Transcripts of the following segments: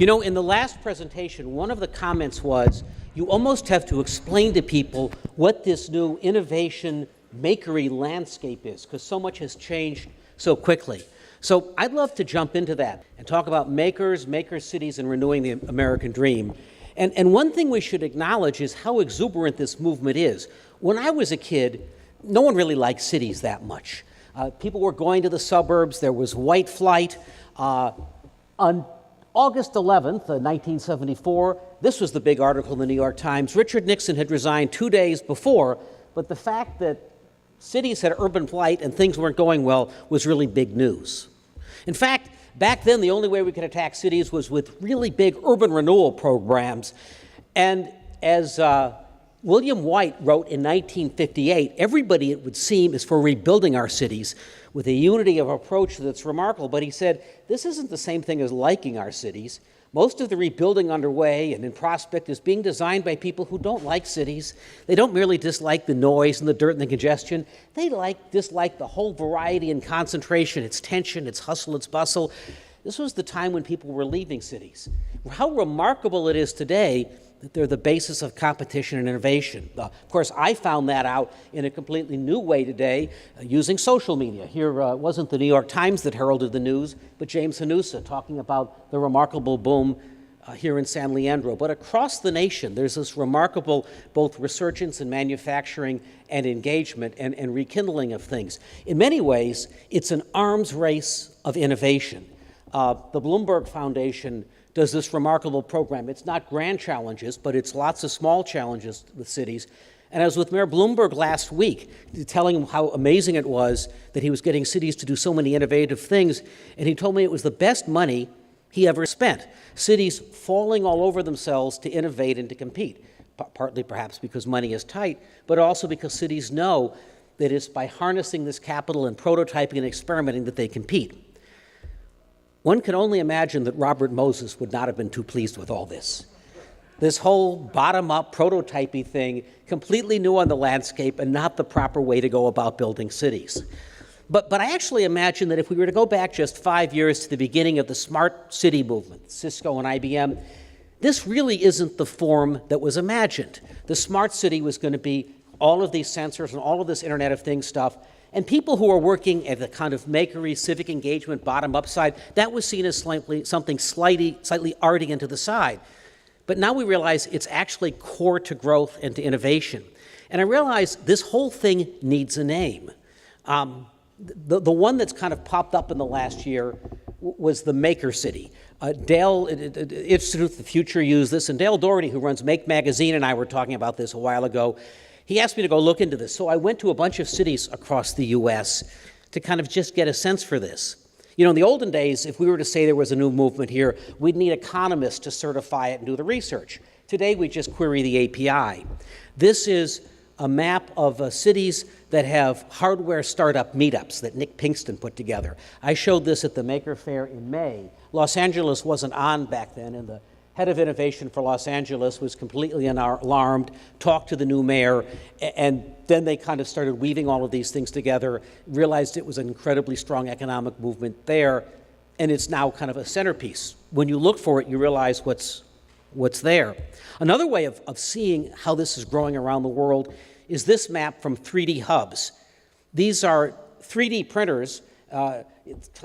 You know, in the last presentation, one of the comments was, you almost have to explain to people what this new innovation makery landscape is, because so much has changed so quickly. So I'd love to jump into that and talk about makers, maker cities, and renewing the American dream. And one thing we should acknowledge is how exuberant this movement is. When I was a kid, no one really liked cities that much. People were going to the suburbs. There was white flight. On August 11th, 1974, this was the big article in the New York Times. Richard Nixon had resigned 2 days before, but the fact that cities had urban flight and things weren't going well was really big news. In fact, back then, the only way we could attack cities was with really big urban renewal programs. And as William White wrote in 1958, everybody, it would seem, is for rebuilding our cities with a unity of approach that's remarkable. But he said, this isn't the same thing as liking our cities. Most of the rebuilding underway and in prospect is being designed by people who don't like cities. They don't merely dislike the noise and the dirt and the congestion. They dislike the whole variety and concentration, its tension, its hustle, its bustle. This was the time when people were leaving cities. How remarkable it is today that they're the basis of competition and innovation. Of course, I found that out in a completely new way today using social media. Here it wasn't the New York Times that heralded the news, but James Hanusa talking about the remarkable boom here in San Leandro. But across the nation, there's this remarkable both resurgence in manufacturing and engagement and rekindling of things. In many ways, it's an arms race of innovation. The Bloomberg Foundation does this remarkable program. It's not grand challenges, but it's lots of small challenges with cities. And I was with Mayor Bloomberg last week, telling him how amazing it was that he was getting cities to do so many innovative things, and he told me it was the best money he ever spent. Cities falling all over themselves to innovate and to compete, partly perhaps because money is tight, but also because cities know that it's by harnessing this capital and prototyping and experimenting that they compete. One can only imagine that Robert Moses would not have been too pleased with all this. This whole bottom-up prototyping thing, completely new on the landscape and not the proper way to go about building cities. But I actually imagine that if we were to go back just 5 years to the beginning of the smart city movement, Cisco and IBM, this really isn't the form that was imagined. The smart city was going to be all of these sensors and all of this Internet of Things stuff. And people who are working at the kind of makery, civic engagement, bottom-up side, that was seen as something slightly arty and to the side. But now we realize it's actually core to growth and to innovation. And I realize this whole thing needs a name. The one that's kind of popped up in the last year was the Maker City. Dale, Institute for the Future used this, and Dale Doherty, who runs Make Magazine, and I were talking about this a while ago. He asked me to go look into this, so I went to a bunch of cities across the U.S. to kind of just get a sense for this. You know, in the olden days, if we were to say there was a new movement here, we'd need economists to certify it and do the research. Today, we just query the API. This is a map of cities that have hardware startup meetups that Nick Pinkston put together. I showed this at the Maker Fair in May. Los Angeles wasn't on back then, and the head of innovation for Los Angeles was completely alarmed, talked to the new mayor, and then they kind of started weaving all of these things together, realized it was an incredibly strong economic movement there, and it's now kind of a centerpiece. When you look for it, you realize what's there. Another way of seeing how this is growing around the world is this map from 3D Hubs. These are 3D printers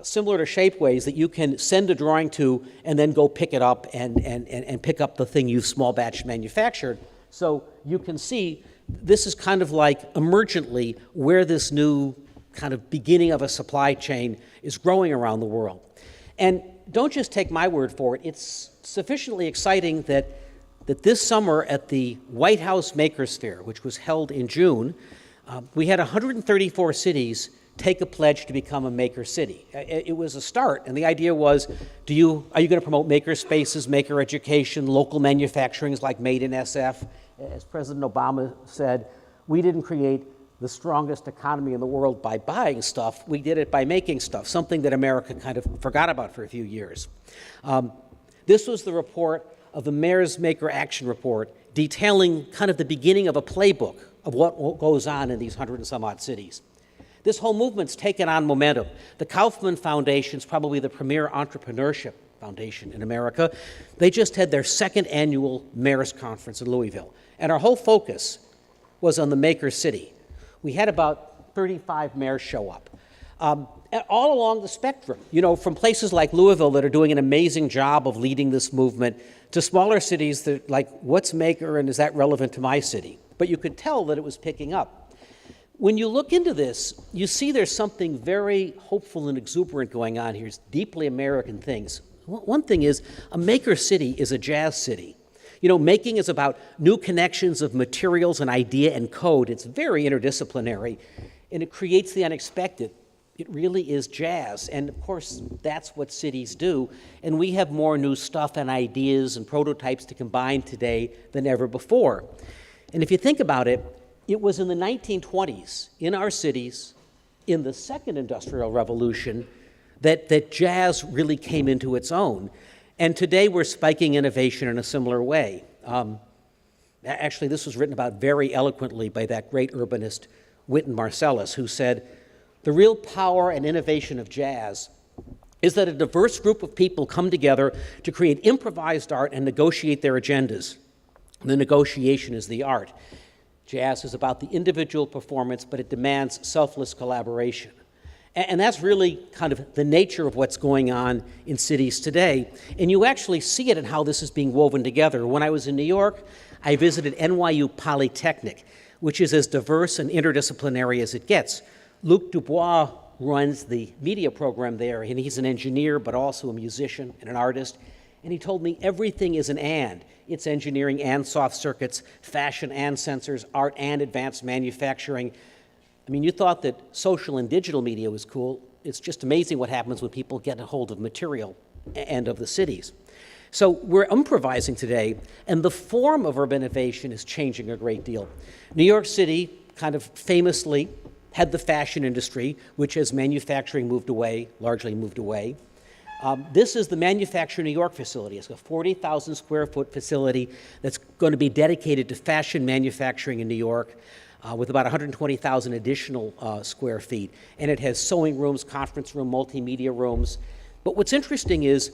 similar to Shapeways that you can send a drawing to and then go pick it up and pick up the thing you've small batch manufactured. So you can see this is kind of like emergently where this new kind of beginning of a supply chain is growing around the world. And don't just take my word for it. It's sufficiently exciting that this summer at the White House Makers Fair, which was held in June, we had 134 cities take a pledge to become a maker city. It was a start, and the idea was, are you going to promote maker spaces, maker education, local manufacturings like Made in SF? As President Obama said, we didn't create the strongest economy in the world by buying stuff, we did it by making stuff, something that America kind of forgot about for a few years. This was the report of the Mayor's Maker Action Report, detailing kind of the beginning of a playbook of what goes on in these 100 and some odd cities. This whole movement's taken on momentum. The Kaufman Foundation is probably the premier entrepreneurship foundation in America. They just had their second annual Mayor's Conference in Louisville. And our whole focus was on the Maker City. We had about 35 mayors show up. All along the spectrum, from places like Louisville that are doing an amazing job of leading this movement to smaller cities that like, what's Maker and is that relevant to my city? But you could tell that it was picking up. When you look into this, you see there's something very hopeful and exuberant going on here. It's deeply American things. One thing is, a Maker City is a jazz city. Making is about new connections of materials and idea and code. It's very interdisciplinary, and it creates the unexpected. It really is jazz, and of course, that's what cities do, and we have more new stuff and ideas and prototypes to combine today than ever before. And if you think about it, it was in the 1920s, in our cities, in the second industrial revolution, that jazz really came into its own. And today we're spiking innovation in a similar way. Actually, this was written about very eloquently by that great urbanist, Wynton Marsalis, who said, "The real power and innovation of jazz is that a diverse group of people come together to create improvised art and negotiate their agendas. The negotiation is the art. Jazz is about the individual performance, but it demands selfless collaboration." And that's really kind of the nature of what's going on in cities today. And you actually see it in how this is being woven together. When I was in New York, I visited NYU Polytechnic, which is as diverse and interdisciplinary as it gets. Luc Dubois runs the media program there, and he's an engineer, but also a musician and an artist. And he told me everything is an and. It's engineering and soft circuits, fashion and sensors, art and advanced manufacturing. I mean, you thought that social and digital media was cool. It's just amazing what happens when people get a hold of material and of the cities. So we're improvising today, and the form of urban innovation is changing a great deal. New York City kind of famously had the fashion industry, which as manufacturing moved away, largely moved away. This is the Manufacture New York facility. It's a 40,000 square foot facility that's going to be dedicated to fashion manufacturing in New York, with about 120,000 additional square feet. And it has sewing rooms, conference room, multimedia rooms. But what's interesting is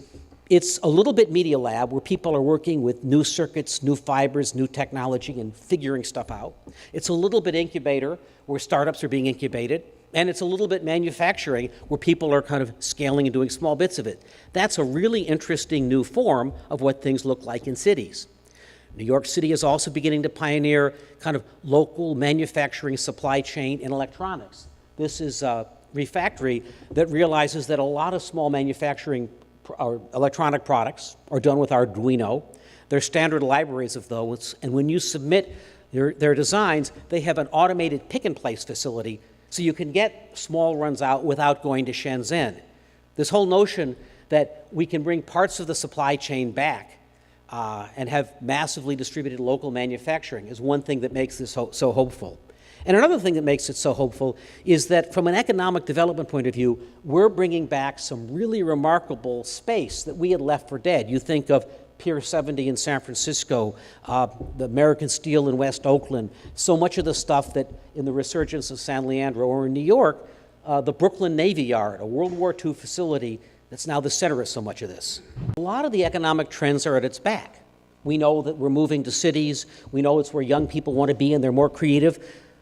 it's a little bit media lab where people are working with new circuits, new fibers, new technology, and figuring stuff out. It's a little bit incubator where startups are being incubated. And it's a little bit manufacturing where people are kind of scaling and doing small bits of it. That's a really interesting new form of what things look like in cities. New York City is also beginning to pioneer kind of local manufacturing supply chain in electronics. This is a refactory that realizes that a lot of small manufacturing electronic products are done with Arduino. They're standard libraries of those, and when you submit their designs, they have an automated pick-and-place facility so you can get small runs out without going to Shenzhen. This whole notion that we can bring parts of the supply chain back and have massively distributed local manufacturing is one thing that makes this so hopeful. And another thing that makes it so hopeful is that from an economic development point of view, we're bringing back some really remarkable space that we had left for dead. You think of Pier 70 in San Francisco, the American Steel in West Oakland, so much of the stuff that in the resurgence of San Leandro, or in New York, the Brooklyn Navy Yard, a World War II facility that's now the center of so much of this. A lot of the economic trends are at its back. We know that we're moving to cities. We know it's where young people want to be and they're more creative.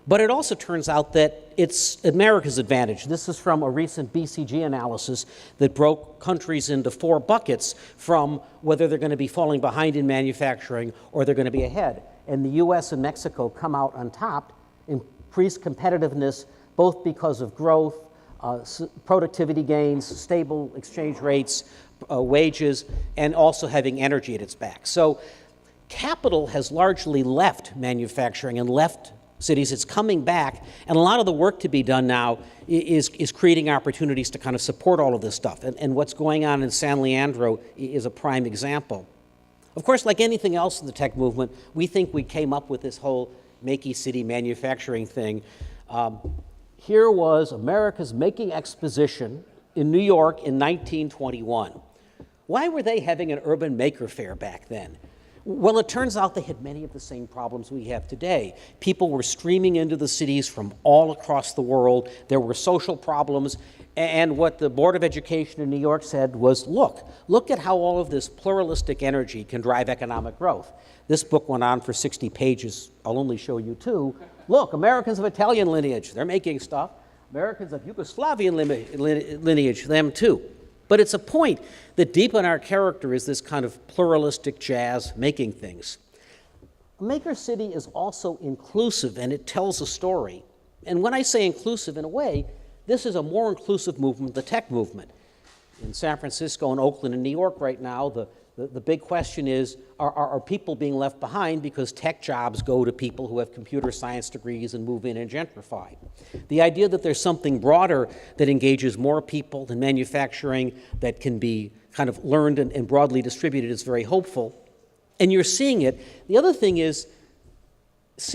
But it also turns out that it's America's advantage. This is from a recent BCG analysis that broke countries into 4 buckets from whether they're going to be falling behind in manufacturing or they're going to be ahead. And the US and Mexico come out on top, increased competitiveness, both because of growth, productivity gains, stable exchange rates, wages, and also having energy at its back. So capital has largely left manufacturing and left cities. It's coming back, and a lot of the work to be done now is creating opportunities to kind of support all of this stuff. And what's going on in San Leandro is a prime example. Of course, like anything else in the tech movement, we think we came up with this whole makey city manufacturing thing. Here was America's Making Exposition in New York in 1921. Why were they having an urban maker fair back then? Well, it turns out they had many of the same problems we have today. People were streaming into the cities from all across the world. There were social problems. And what the Board of Education in New York said was, look at how all of this pluralistic energy can drive economic growth. This book went on for 60 pages. I'll only show you two. Look, Americans of Italian lineage, they're making stuff. Americans of Yugoslavian lineage, them too. But it's a point that deep in our character is this kind of pluralistic jazz making things. Maker City is also inclusive, and it tells a story. And when I say inclusive, in a way, this is a more inclusive movement, the tech movement. In San Francisco and Oakland and New York right now, the big question is, are people being left behind because tech jobs go to people who have computer science degrees and move in and gentrify? The idea that there's something broader that engages more people than manufacturing that can be kind of learned and broadly distributed is very hopeful. And you're seeing it. The other thing is,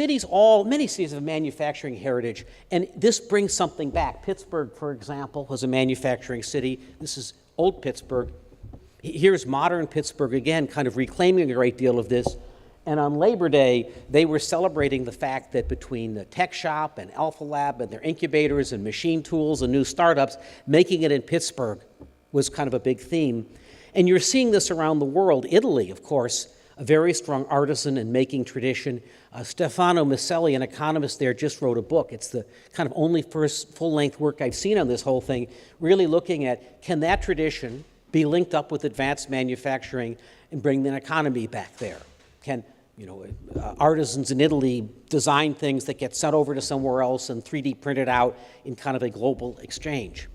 many cities have manufacturing heritage, and this brings something back. Pittsburgh, for example, was a manufacturing city. This is old Pittsburgh. Here's modern Pittsburgh again, kind of reclaiming a great deal of this. And on Labor Day, they were celebrating the fact that between the Tech Shop and Alpha Lab and their incubators and machine tools and new startups, making it in Pittsburgh was kind of a big theme. And you're seeing this around the world. Italy, of course, a very strong artisan and making tradition. Stefano Miceli, an economist there, just wrote a book. It's the kind of only first full-length work I've seen on this whole thing, really looking at, can that tradition be linked up with advanced manufacturing and bring the economy back there? Can artisans in Italy design things that get sent over to somewhere else and 3D printed out in kind of a global exchange?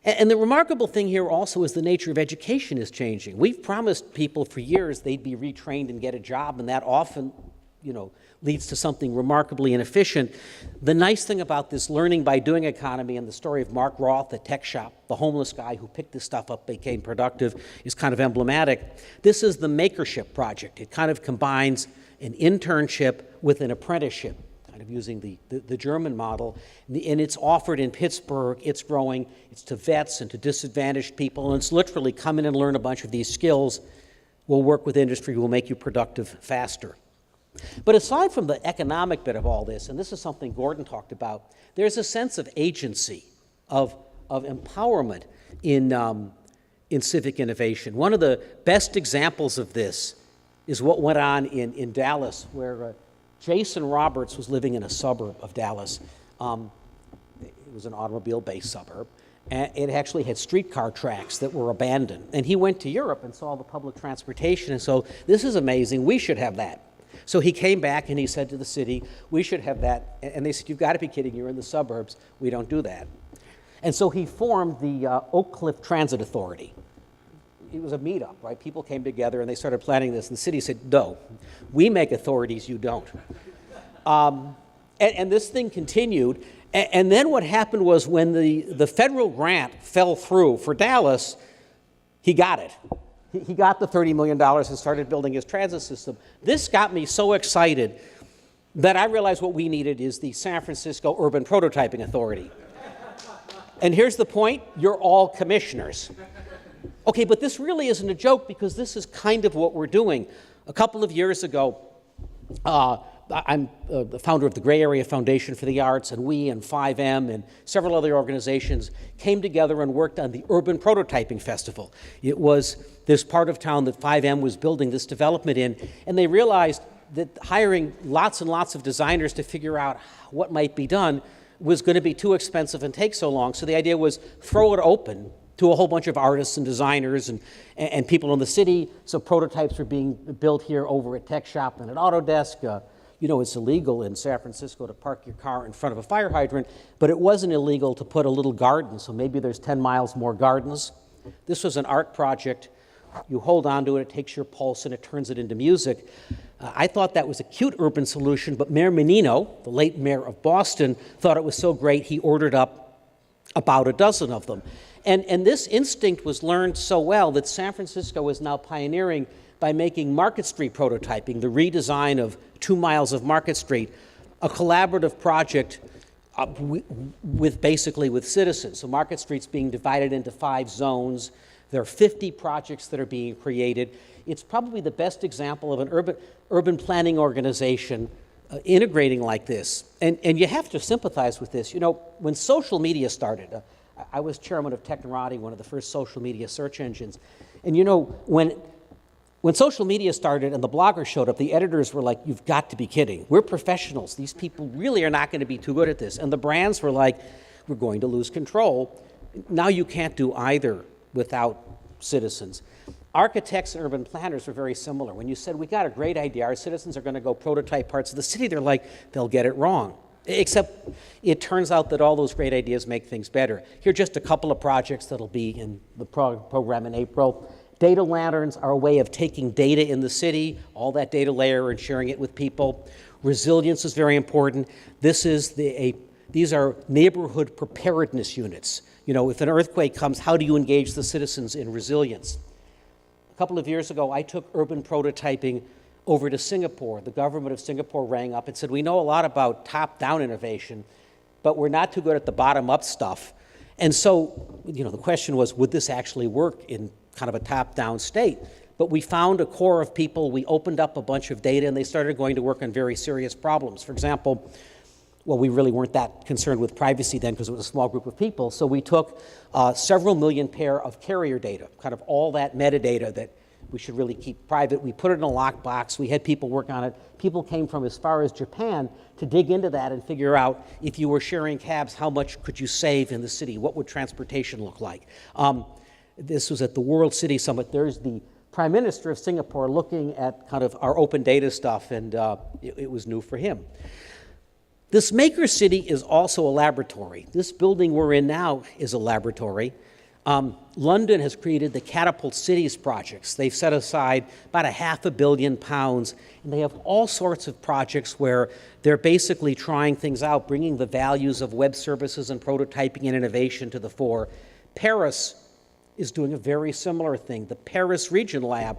And the remarkable thing here also is the nature of education is changing. We've promised people for years they'd be retrained and get a job, and that often, leads to something remarkably inefficient. The nice thing about this learning by doing economy and the story of Mark Roth at Tech Shop, the homeless guy who picked this stuff up, became productive, is kind of emblematic. This is the Makership Project. It kind of combines an internship with an apprenticeship, kind of using the German model. And it's offered in Pittsburgh. It's growing. It's to vets and to disadvantaged people. And it's literally come in and learn a bunch of these skills. We'll work with industry. We'll make you productive faster. But aside from the economic bit of all this, and this is something Gordon talked about, there's a sense of agency, of empowerment in civic innovation. One of the best examples of this is what went on in Dallas, where Jason Roberts was living in a suburb of Dallas. It was an automobile-based suburb. And it actually had streetcar tracks that were abandoned. And he went to Europe and saw the public transportation, and so, this is amazing, we should have that. So he came back and he said to the city, we should have that. And they said, you've got to be kidding, you're in the suburbs, we don't do that. And so he formed the Oak Cliff Transit Authority. It was a meetup, right? People came together and they started planning this, and the city said, no, we make authorities, you don't. And this thing continued. And then what happened was when the federal grant fell through for Dallas, he got it. He got the $30 million and started building his transit system. This got me so excited that I realized what we needed is the San Francisco Urban Prototyping Authority. And here's the point, you're all commissioners. Okay, but this really isn't a joke, because this is kind of what we're doing. A couple of years ago, I'm the founder of the Gray Area Foundation for the Arts, and we and 5M and several other organizations came together and worked on the Urban Prototyping Festival. It was this part of town that 5M was building this development in, and they realized that hiring lots and lots of designers to figure out what might be done was going to be too expensive and take so long. So the idea was throw it open to a whole bunch of artists and designers and people in the city. So prototypes were being built here over at Tech Shop and at Autodesk. It's illegal in San Francisco to park your car in front of a fire hydrant, but it wasn't illegal to put a little garden, so maybe there's 10 miles more gardens. This was an art project. You hold on to it, it takes your pulse, and it turns it into music. I thought that was a cute urban solution, but Mayor Menino, the late mayor of Boston, thought it was so great he ordered up about a dozen of them. And this instinct was learned so well that San Francisco is now pioneering by making Market Street prototyping, the redesign of 2 miles of Market Street, a collaborative project with citizens. So Market Street's being divided into 5 zones. There are 50 projects that are being created. It's probably the best example of an urban planning organization integrating like this. And you have to sympathize with this. You know, when social media started, I was chairman of Technorati, one of the first social media search engines. And you know, when social media started and the bloggers showed up, the editors were like, you've got to be kidding. We're professionals. These people really are not going to be too good at this. And the brands were like, we're going to lose control. Now you can't do either without citizens. Architects and urban planners were very similar. When you said, we got a great idea, our citizens are going to go prototype parts of the city, they're like, they'll get it wrong. Except it turns out that all those great ideas make things better. Here are just a couple of projects that'll be in the program in April. Data lanterns are a way of taking data in the city, all that data layer, and sharing it with people. Resilience is very important. These are neighborhood preparedness units. You know, if an earthquake comes, how do you engage the citizens in resilience? A couple of years ago, I took urban prototyping over to Singapore. The government of Singapore rang up and said, we know a lot about top-down innovation, but we're not too good at the bottom-up stuff. And so, you know, the question was, would this actually work in kind of a top-down state? But we found a core of people, we opened up a bunch of data, and they started going to work on very serious problems. For example, well, we really weren't that concerned with privacy then because it was a small group of people. So we took several million pair of carrier data, kind of all that metadata that we should really keep private. We put it in a lockbox. We had people work on it. People came from as far as Japan to dig into that and figure out if you were sharing cabs, how much could you save in the city? What would transportation look like? This was at the World City Summit. There's the Prime Minister of Singapore looking at kind of our open data stuff, and it was new for him. This maker city is also a laboratory. This building we're in now is a laboratory. London has created the Catapult Cities projects. They've set aside about £500 million, and they have all sorts of projects where they're basically trying things out, bringing the values of web services and prototyping and innovation to the fore. Paris is doing a very similar thing. The Paris Region Lab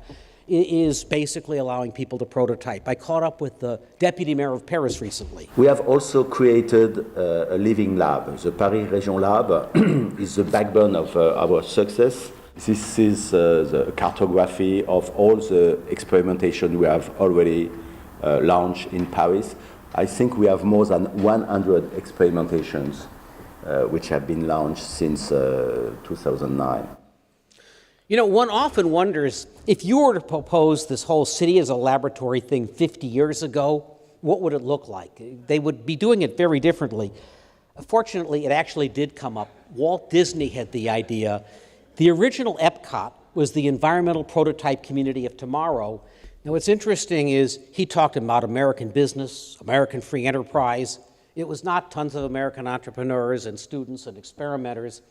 is basically allowing people to prototype. I caught up with the deputy mayor of Paris recently. We have also created a living lab. The Paris Region Lab is the backbone of our success. This is the cartography of all the experimentation we have already launched in Paris. I think we have more than 100 experimentations which have been launched since 2009. You know, one often wonders, if you were to propose this whole city as a laboratory thing 50 years ago, what would it look like? They would be doing it very differently. Fortunately, it actually did come up. Walt Disney had the idea. The original Epcot was the environmental prototype community of tomorrow. Now, what's interesting is he talked about American business, American free enterprise. It was not tons of American entrepreneurs and students and experimenters.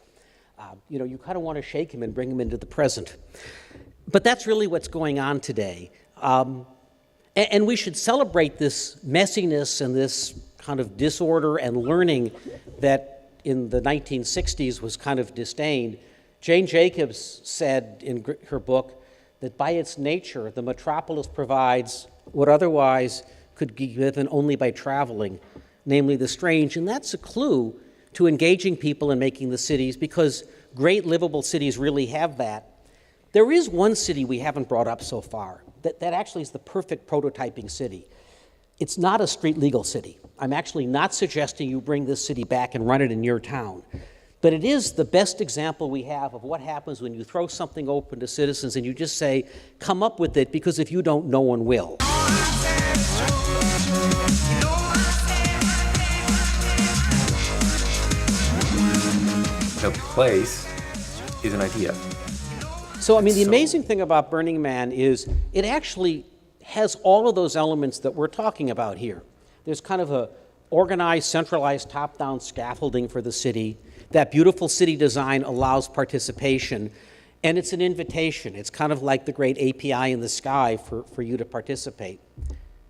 You know, you kind of want to shake him and bring him into the present. But that's really what's going on today. And we should celebrate this messiness and this kind of disorder and learning that in the 1960s was kind of disdained. Jane Jacobs said in her book that by its nature, the metropolis provides what otherwise could be given only by traveling, namely the strange. And that's a clue to engaging people and making the cities, because great livable cities really have that. There is one city we haven't brought up so far that actually is the perfect prototyping city. It's not a street legal city. I'm actually not suggesting you bring this city back and run it in your town. But it is the best example we have of what happens when you throw something open to citizens and you just say, come up with it, because if you don't, no one will. The place is an idea. So, I mean, the amazing thing about Burning Man is it actually has all of those elements that we're talking about here. There's kind of a organized, centralized, top-down scaffolding for the city. That beautiful city design allows participation, and it's an invitation. It's kind of like the great API in the sky for you to participate.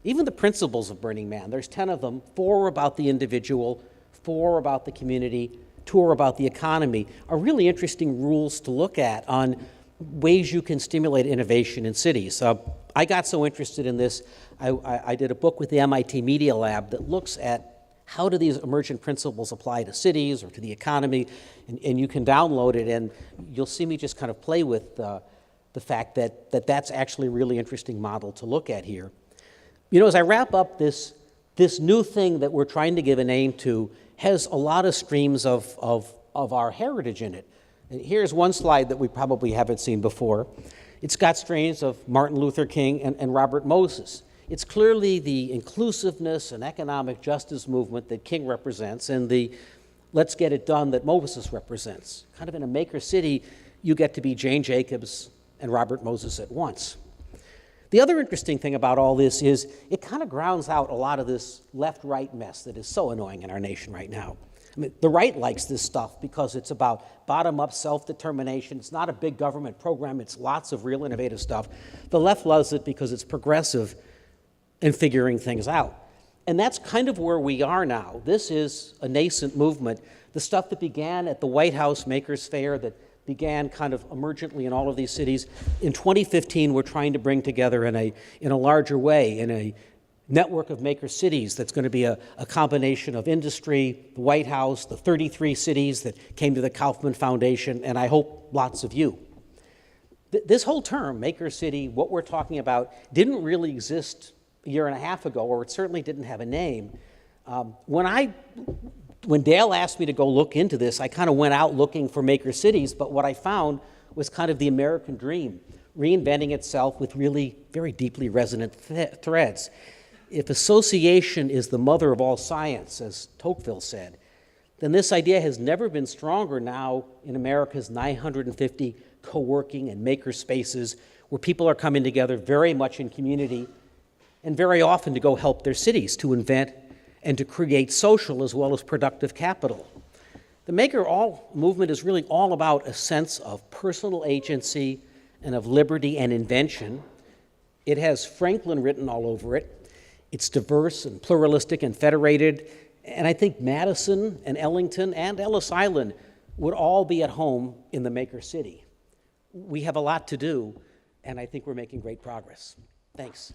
Even the principles of Burning Man, there's 10 of them, 4 are about the individual, 4 are about the community, 2 are about the economy, are really interesting rules to look at on ways you can stimulate innovation in cities. I got so interested in this, I did a book with the MIT Media Lab that looks at how do these emergent principles apply to cities or to the economy, and you can download it, and you'll see me just kind of play with the the fact that that's actually a really interesting model to look at here. You know, as I wrap up, this new thing that we're trying to give a name to has a lot of streams of our heritage in it. And here's one slide that we probably haven't seen before. It's got strains of Martin Luther King and Robert Moses. It's clearly the inclusiveness and economic justice movement that King represents and the let's get it done that Moses represents. Kind of in a maker city, you get to be Jane Jacobs and Robert Moses at once. The other interesting thing about all this is it kind of grounds out a lot of this left-right mess that is so annoying in our nation right now. I mean, the right likes this stuff because it's about bottom-up self-determination. It's not a big government program. It's lots of real innovative stuff. The left loves it because it's progressive and figuring things out. And that's kind of where we are now. This is a nascent movement. The stuff that began at the White House Makers Fair, that began kind of emergently in all of these cities. In 2015, we're trying to bring together in a larger way, in a network of maker cities that's going to be a combination of industry, the White House, the 33 cities that came to the Kaufman Foundation, and I hope lots of you. This whole term, Maker City, what we're talking about, didn't really exist a year and a half ago, or it certainly didn't have a name. When Dale asked me to go look into this, I kind of went out looking for maker cities, but what I found was kind of the American dream, reinventing itself with really very deeply resonant threads. If association is the mother of all science, as Tocqueville said, then this idea has never been stronger now in America's 950 co-working and maker spaces where people are coming together very much in community and very often to go help their cities to invent and to create social as well as productive capital. The Maker movement is really all about a sense of personal agency and of liberty and invention. It has Franklin written all over it. It's diverse and pluralistic and federated, and I think Madison and Ellington and Ellis Island would all be at home in the Maker City. We have a lot to do, and I think we're making great progress. Thanks.